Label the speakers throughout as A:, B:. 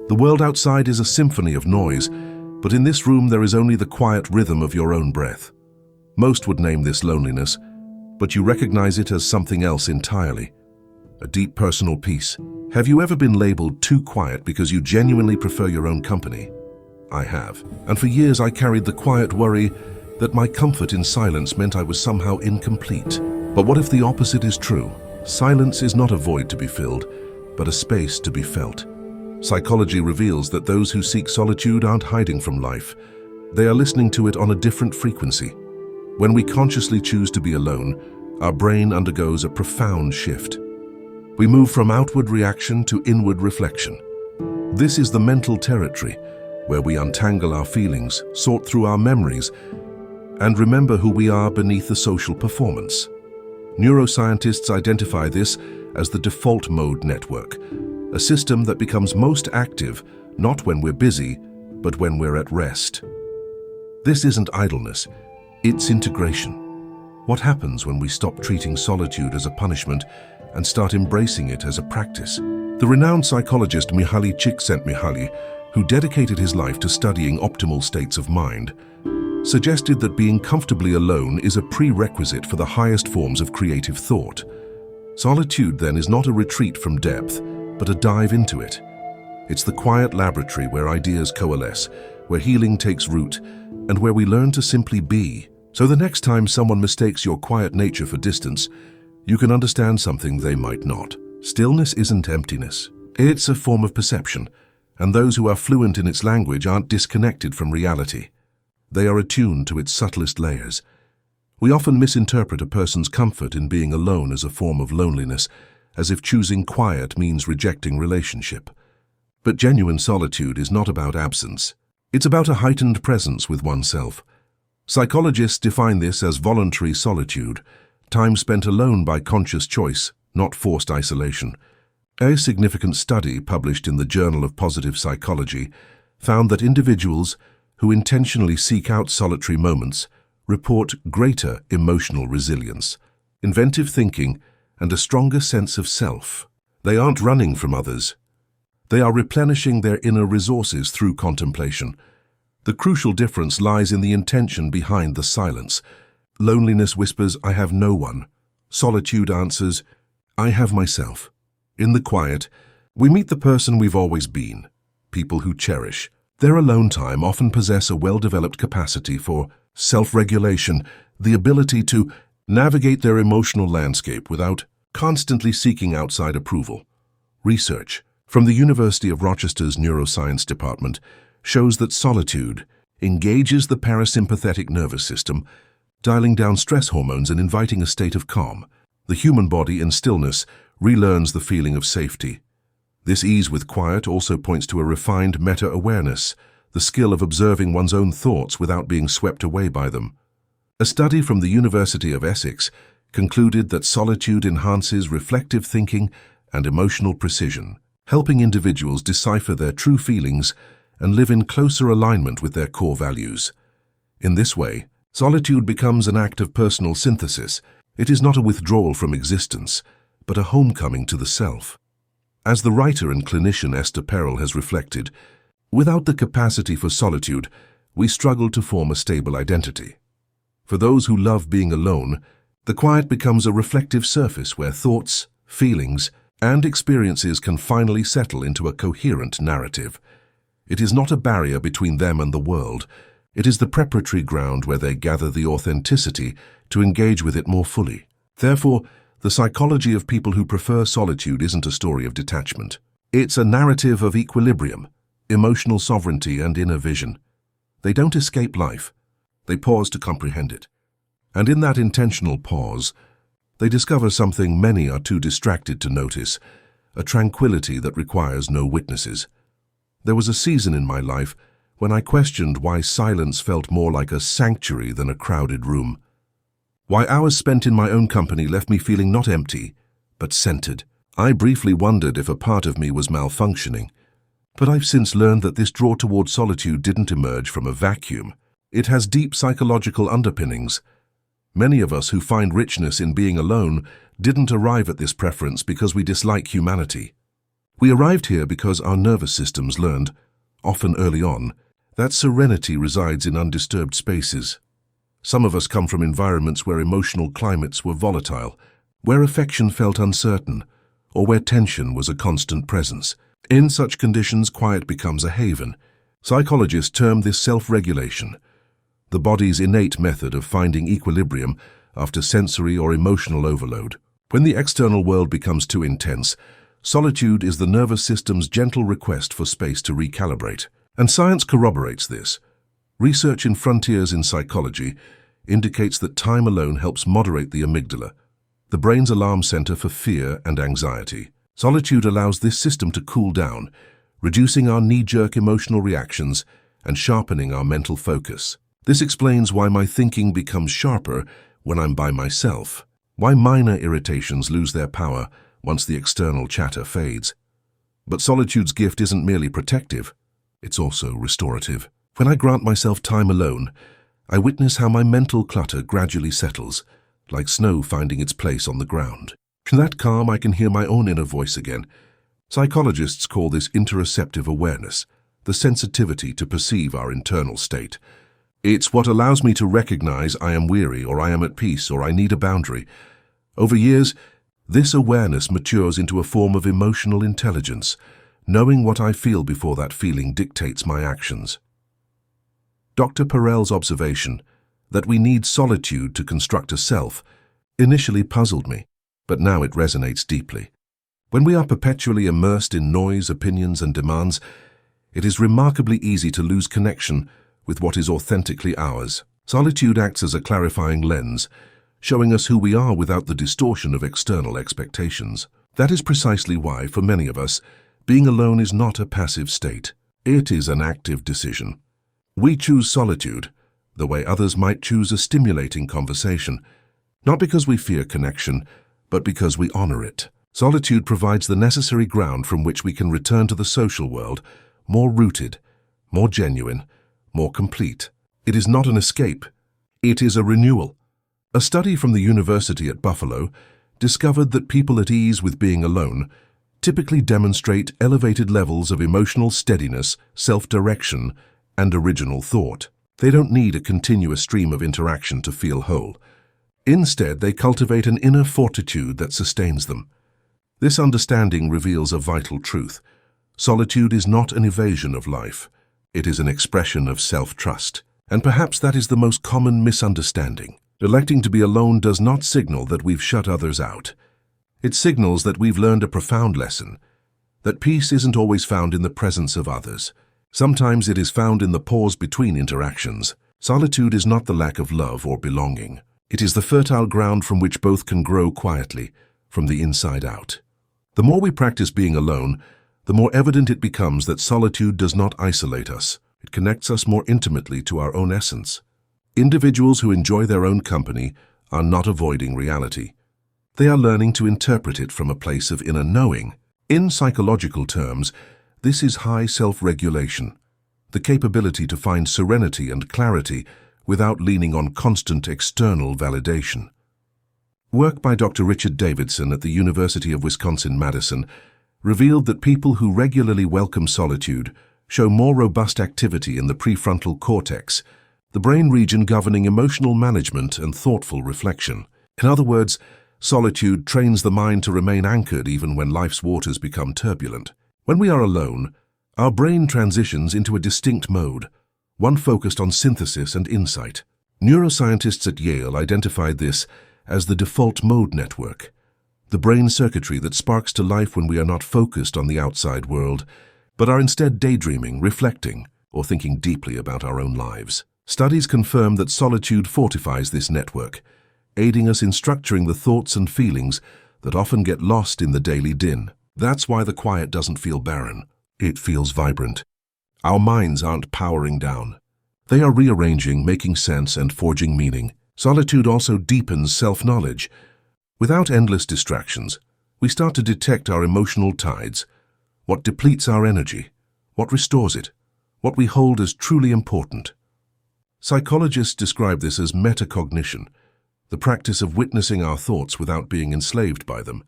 A: The world outside is a symphony of noise, but in this room there is only the quiet rhythm of your own breath. Most would name this loneliness, but you recognize it as something else entirely. A deep personal peace. Have you ever been labeled too quiet because you genuinely prefer your own company? I have. And for years I carried the quiet worry that my comfort in silence meant I was somehow incomplete. But what if the opposite is true? Silence is not a void to be filled, but a space to be felt. Psychology reveals that those who seek solitude aren't hiding from life. They are listening to it on a different frequency. When we consciously choose to be alone, our brain undergoes a profound shift. We move from outward reaction to inward reflection. This is the mental territory, where we untangle our feelings, sort through our memories, and remember who we are beneath the social performance. Neuroscientists identify this as the default mode network, a system that becomes most active not when we're busy, but when we're at rest. This isn't idleness, it's integration. What happens when we stop treating solitude as a punishment and start embracing it as a practice? The renowned psychologist Mihaly Csikszentmihalyi, who dedicated his life to studying optimal states of mind, suggested that being comfortably alone is a prerequisite for the highest forms of creative thought. Solitude, then, is not a retreat from depth, but a dive into it. It's the quiet laboratory where ideas coalesce, where healing takes root, and where we learn to simply be. So the next time someone mistakes your quiet nature for distance, you can understand something they might not. Stillness isn't emptiness. It's a form of perception, and those who are fluent in its language aren't disconnected from reality. They are attuned to its subtlest layers. We often misinterpret a person's comfort in being alone as a form of loneliness, as if choosing quiet means rejecting relationship. But genuine solitude is not about absence. It's about a heightened presence with oneself. Psychologists define this as voluntary solitude, time spent alone by conscious choice, not forced isolation. A significant study published in the Journal of Positive Psychology found that individuals who intentionally seek out solitary moments report greater emotional resilience, inventive thinking, and a stronger sense of self. They aren't running from others. They are replenishing their inner resources through contemplation. The crucial difference lies in the intention behind the silence. Loneliness whispers, "I have no one." Solitude answers, "I have myself." In the quiet, we meet the person we've always been, people who cherish. Their alone time often possess a well-developed capacity for self-regulation, the ability to navigate their emotional landscape without constantly seeking outside approval. Research from the University of Rochester's Neuroscience Department shows that solitude engages the parasympathetic nervous system, dialing down stress hormones and inviting a state of calm. The human body in stillness relearns the feeling of safety. This ease with quiet also points to a refined meta-awareness, the skill of observing one's own thoughts without being swept away by them. A study from the University of Essex concluded that solitude enhances reflective thinking and emotional precision, helping individuals decipher their true feelings and live in closer alignment with their core values. In this way, solitude becomes an act of personal synthesis. It is not a withdrawal from existence, but a homecoming to the self. As the writer and clinician Esther Perel has reflected, without the capacity for solitude, we struggle to form a stable identity. For those who love being alone, the quiet becomes a reflective surface where thoughts, feelings, and experiences can finally settle into a coherent narrative. It is not a barrier between them and the world. It is the preparatory ground where they gather the authenticity to engage with it more fully. Therefore, the psychology of people who prefer solitude isn't a story of detachment. It's a narrative of equilibrium, emotional sovereignty, and inner vision. They don't escape life. They pause to comprehend it. And in that intentional pause, they discover something many are too distracted to notice, a tranquility that requires no witnesses. There was a season in my life when I questioned why silence felt more like a sanctuary than a crowded room. Why hours spent in my own company left me feeling not empty, but centered. I briefly wondered if a part of me was malfunctioning, but I've since learned that this draw toward solitude didn't emerge from a vacuum. It has deep psychological underpinnings. Many of us who find richness in being alone didn't arrive at this preference because we dislike humanity. We arrived here because our nervous systems learned, often early on, that serenity resides in undisturbed spaces. Some of us come from environments where emotional climates were volatile, where affection felt uncertain, or where tension was a constant presence. In such conditions, quiet becomes a haven. Psychologists term this self-regulation, the body's innate method of finding equilibrium after sensory or emotional overload. When the external world becomes too intense, solitude is the nervous system's gentle request for space to recalibrate. And science corroborates this. Research in Frontiers in Psychology indicates that time alone helps moderate the amygdala, the brain's alarm center for fear and anxiety. Solitude allows this system to cool down, reducing our knee-jerk emotional reactions and sharpening our mental focus. This explains why my thinking becomes sharper when I'm by myself, why minor irritations lose their power once the external chatter fades. But solitude's gift isn't merely protective, it's also restorative. When I grant myself time alone, I witness how my mental clutter gradually settles, like snow finding its place on the ground. In that calm, I can hear my own inner voice again. Psychologists call this interoceptive awareness, the sensitivity to perceive our internal state. It's what allows me to recognize I am weary, or I am at peace, or I need a boundary. Over years, this awareness matures into a form of emotional intelligence, knowing what I feel before that feeling dictates my actions. Dr. Perel's observation that we need solitude to construct a self initially puzzled me, but now it resonates deeply. When we are perpetually immersed in noise, opinions, and demands, it is remarkably easy to lose connection with what is authentically ours. Solitude acts as a clarifying lens, showing us who we are without the distortion of external expectations. That is precisely why, for many of us, being alone is not a passive state. It is an active decision. We choose solitude, the way others might choose a stimulating conversation, not because we fear connection, but because we honor it. Solitude provides the necessary ground from which we can return to the social world, more rooted, more genuine, more complete. It is not an escape. It is a renewal. A study from the University at Buffalo discovered that people at ease with being alone typically demonstrate elevated levels of emotional steadiness, self-direction, and original thought. They don't need a continuous stream of interaction to feel whole. Instead, they cultivate an inner fortitude that sustains them. This understanding reveals a vital truth. Solitude is not an evasion of life. It is an expression of self-trust. And perhaps that is the most common misunderstanding. Electing to be alone does not signal that we've shut others out. It signals that we've learned a profound lesson, that peace isn't always found in the presence of others. Sometimes it is found in the pause between interactions. Solitude is not the lack of love or belonging. It is the fertile ground from which both can grow quietly, from the inside out. The more we practice being alone, the more evident it becomes that solitude does not isolate us. It connects us more intimately to our own essence. Individuals who enjoy their own company are not avoiding reality. They are learning to interpret it from a place of inner knowing. In psychological terms, this is high self-regulation, the capability to find serenity and clarity without leaning on constant external validation. Work by Dr. Richard Davidson at the University of Wisconsin-Madison revealed that people who regularly welcome solitude show more robust activity in the prefrontal cortex, the brain region governing emotional management and thoughtful reflection. In other words, solitude trains the mind to remain anchored even when life's waters become turbulent. When we are alone, our brain transitions into a distinct mode, one focused on synthesis and insight. Neuroscientists at Yale identified this as the default mode network, the brain circuitry that sparks to life when we are not focused on the outside world, but are instead daydreaming, reflecting, or thinking deeply about our own lives. Studies confirm that solitude fortifies this network, aiding us in structuring the thoughts and feelings that often get lost in the daily din. That's why the quiet doesn't feel barren. It feels vibrant. Our minds aren't powering down. They are rearranging, making sense, and forging meaning. Solitude also deepens self-knowledge. Without endless distractions, we start to detect our emotional tides, what depletes our energy, what restores it, what we hold as truly important. Psychologists describe this as metacognition, the practice of witnessing our thoughts without being enslaved by them.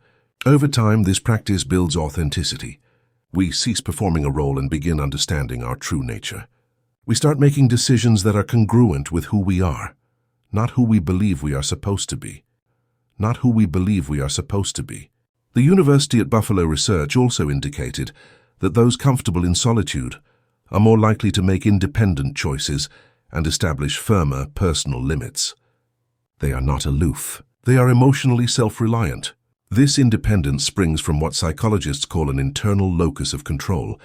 A: Over time, this practice builds authenticity. We cease performing a role and begin understanding our true nature. We start making decisions that are congruent with who we are, not who we believe we are supposed to be. Not who we believe we are supposed to be. The University at Buffalo research also indicated that those comfortable in solitude are more likely to make independent choices and establish firmer personal limits. They are not aloof. They are emotionally self-reliant. This independence springs from what psychologists call an internal locus of control,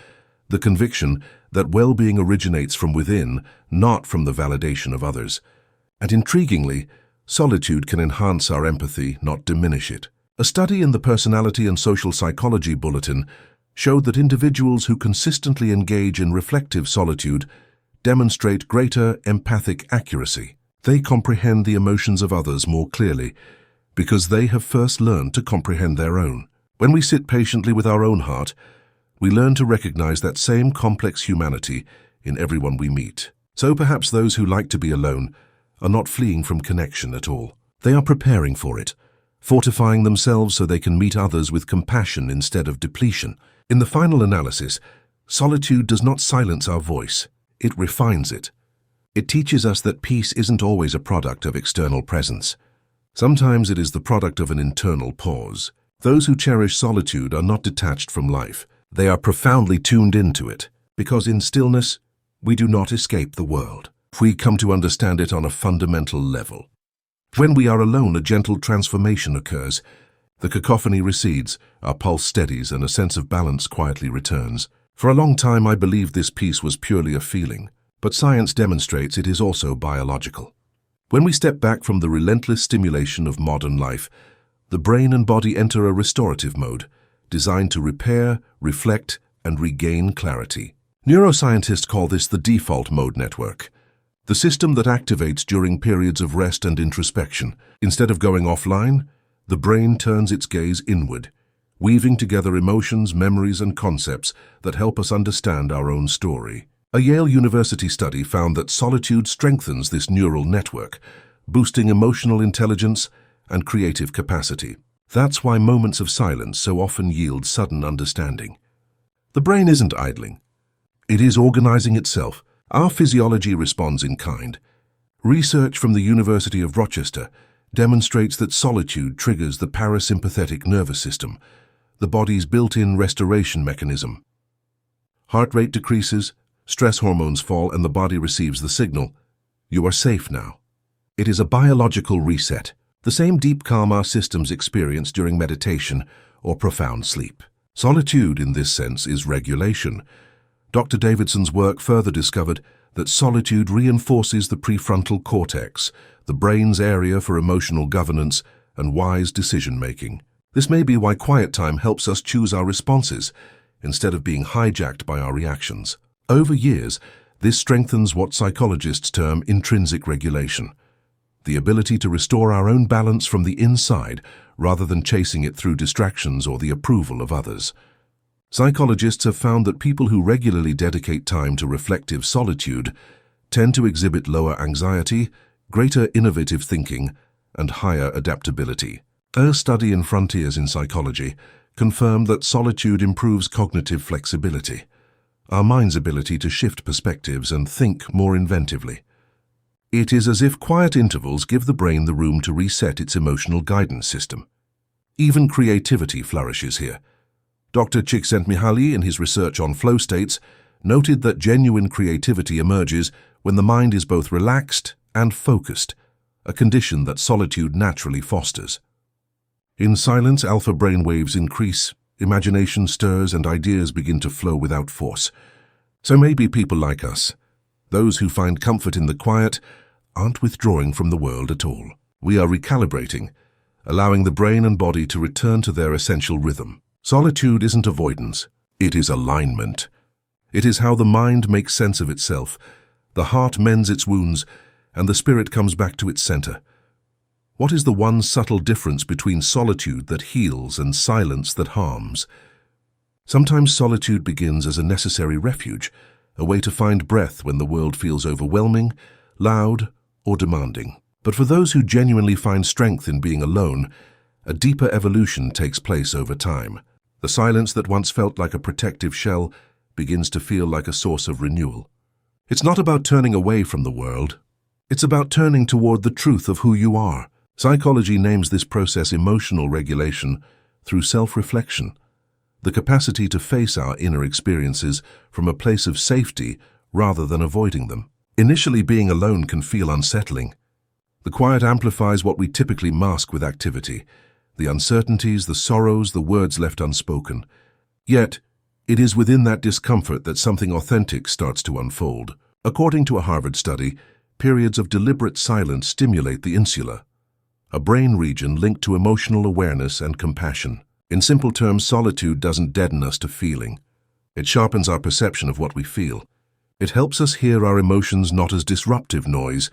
A: the conviction that well-being originates from within, not from the validation of others. And intriguingly, solitude can enhance our empathy, not diminish it. A study in the Personality and Social Psychology Bulletin showed that individuals who consistently engage in reflective solitude demonstrate greater empathic accuracy. They comprehend the emotions of others more clearly because they have first learned to comprehend their own. When we sit patiently with our own heart, we learn to recognize that same complex humanity in everyone we meet. So perhaps those who like to be alone are not fleeing from connection at all. They are preparing for it, fortifying themselves so they can meet others with compassion instead of depletion. In the final analysis, solitude does not silence our voice, it refines it. It teaches us that peace isn't always a product of external presence. Sometimes it is the product of an internal pause. Those who cherish solitude are not detached from life. They are profoundly tuned into it, because in stillness, we do not escape the world. We come to understand it on a fundamental level. When we are alone, a gentle transformation occurs. The cacophony recedes, our pulse steadies, and a sense of balance quietly returns. For a long time, I believed this peace was purely a feeling, but science demonstrates it is also biological. When we step back from the relentless stimulation of modern life, the brain and body enter a restorative mode, designed to repair, reflect, and regain clarity. Neuroscientists call this the default mode network, the system that activates during periods of rest and introspection. Instead of going offline, the brain turns its gaze inward, weaving together emotions, memories, and concepts that help us understand our own story. A Yale University study found that solitude strengthens this neural network, boosting emotional intelligence and creative capacity. That's why moments of silence so often yield sudden understanding. The brain isn't idling. It is organizing itself. Our physiology responds in kind. Research from the University of Rochester demonstrates that solitude triggers the parasympathetic nervous system, the body's built-in restoration mechanism. Heart rate decreases, stress hormones fall, and the body receives the signal, "You are safe now." It is a biological reset, the same deep calm our systems experience during meditation or profound sleep. Solitude, in this sense, is regulation. Dr. Davidson's work further discovered that solitude reinforces the prefrontal cortex, the brain's area for emotional governance and wise decision-making. This may be why quiet time helps us choose our responses, instead of being hijacked by our reactions. Over years, this strengthens what psychologists term intrinsic regulation, the ability to restore our own balance from the inside rather than chasing it through distractions or the approval of others. Psychologists have found that people who regularly dedicate time to reflective solitude tend to exhibit lower anxiety, greater innovative thinking, and higher adaptability. A study in Frontiers in Psychology confirmed that solitude improves cognitive flexibility, our mind's ability to shift perspectives and think more inventively. It is as if quiet intervals give the brain the room to reset its emotional guidance system. Even creativity flourishes here. Dr. Csikszentmihalyi, in his research on flow states, noted that genuine creativity emerges when the mind is both relaxed and focused, a condition that solitude naturally fosters. In silence, alpha brain waves increase, imagination stirs, and ideas begin to flow without force. So maybe people like us, those who find comfort in the quiet, aren't withdrawing from the world at all. We are recalibrating, allowing the brain and body to return to their essential rhythm. Solitude isn't avoidance, it is alignment. It is how the mind makes sense of itself, the heart mends its wounds, and the spirit comes back to its center. What is the one subtle difference between solitude that heals and silence that harms? Sometimes solitude begins as a necessary refuge, a way to find breath when the world feels overwhelming, loud, or demanding. But for those who genuinely find strength in being alone, a deeper evolution takes place over time. The silence that once felt like a protective shell begins to feel like a source of renewal. It's not about turning away from the world. It's about turning toward the truth of who you are. Psychology names this process emotional regulation through self-reflection, the capacity to face our inner experiences from a place of safety rather than avoiding them. Initially, being alone can feel unsettling. The quiet amplifies what we typically mask with activity, the uncertainties, the sorrows, the words left unspoken. Yet, it is within that discomfort that something authentic starts to unfold. According to a Harvard study, periods of deliberate silence stimulate the insula, a brain region linked to emotional awareness and compassion. In simple terms, solitude doesn't deaden us to feeling. It sharpens our perception of what we feel. It helps us hear our emotions not as disruptive noise,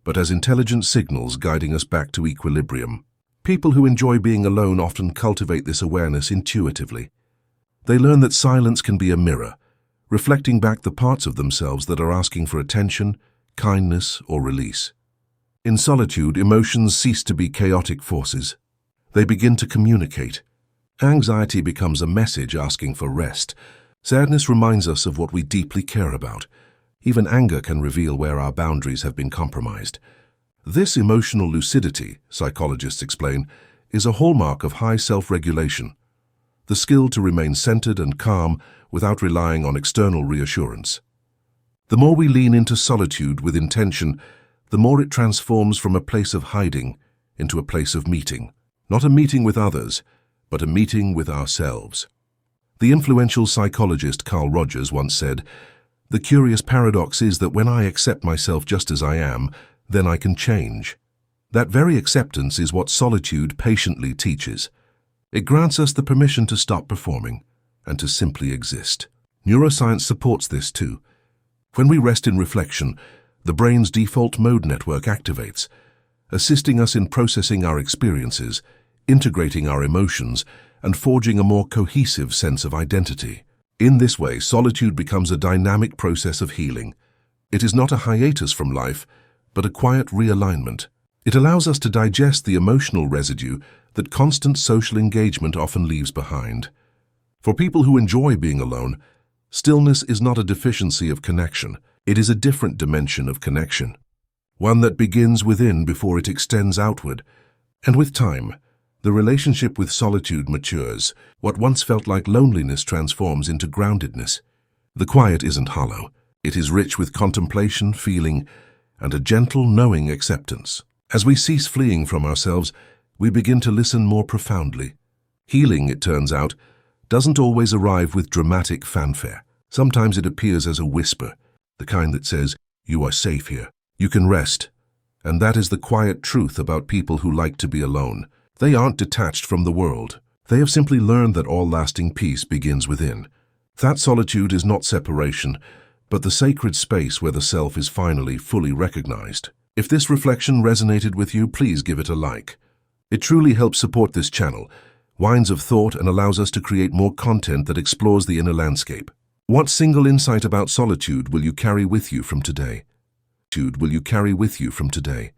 A: but as intelligent signals guiding us back to equilibrium. People who enjoy being alone often cultivate this awareness intuitively. They learn that silence can be a mirror, reflecting back the parts of themselves that are asking for attention, kindness, or release. In solitude, emotions cease to be chaotic forces. They begin to communicate. Anxiety becomes a message asking for rest. Sadness reminds us of what we deeply care about. Even anger can reveal where our boundaries have been compromised. This emotional lucidity, psychologists explain, is a hallmark of high self-regulation, the skill to remain centered and calm without relying on external reassurance. The more we lean into solitude with intention, the more it transforms from a place of hiding into a place of meeting. Not a meeting with others, but a meeting with ourselves. The influential psychologist Carl Rogers once said, "The curious paradox is that when I accept myself just as I am, then I can change." That very acceptance is what solitude patiently teaches. It grants us the permission to stop performing and to simply exist. Neuroscience supports this too. When we rest in reflection, the brain's default mode network activates, assisting us in processing our experiences, integrating our emotions, and forging a more cohesive sense of identity. In this way, solitude becomes a dynamic process of healing. It is not a hiatus from life, but a quiet realignment. It allows us to digest the emotional residue that constant social engagement often leaves behind. For people who enjoy being alone, stillness is not a deficiency of connection. It is a different dimension of connection, one that begins within before it extends outward. And with time, the relationship with solitude matures. What once felt like loneliness transforms into groundedness. The quiet isn't hollow. It is rich with contemplation, feeling, and a gentle, knowing acceptance. As we cease fleeing from ourselves, we begin to listen more profoundly. Healing, it turns out, doesn't always arrive with dramatic fanfare. Sometimes it appears as a whisper, the kind that says, "You are safe here. You can rest." And that is the quiet truth about people who like to be alone. They aren't detached from the world. They have simply learned that all lasting peace begins within. That solitude is not separation, but the sacred space where the self is finally fully recognized. If this reflection resonated with you, please give it a like. It truly helps support this channel, Wines of Thought, and allows us to create more content that explores the inner landscape. What single insight about solitude will you carry with you from today? Will you carry with you from today?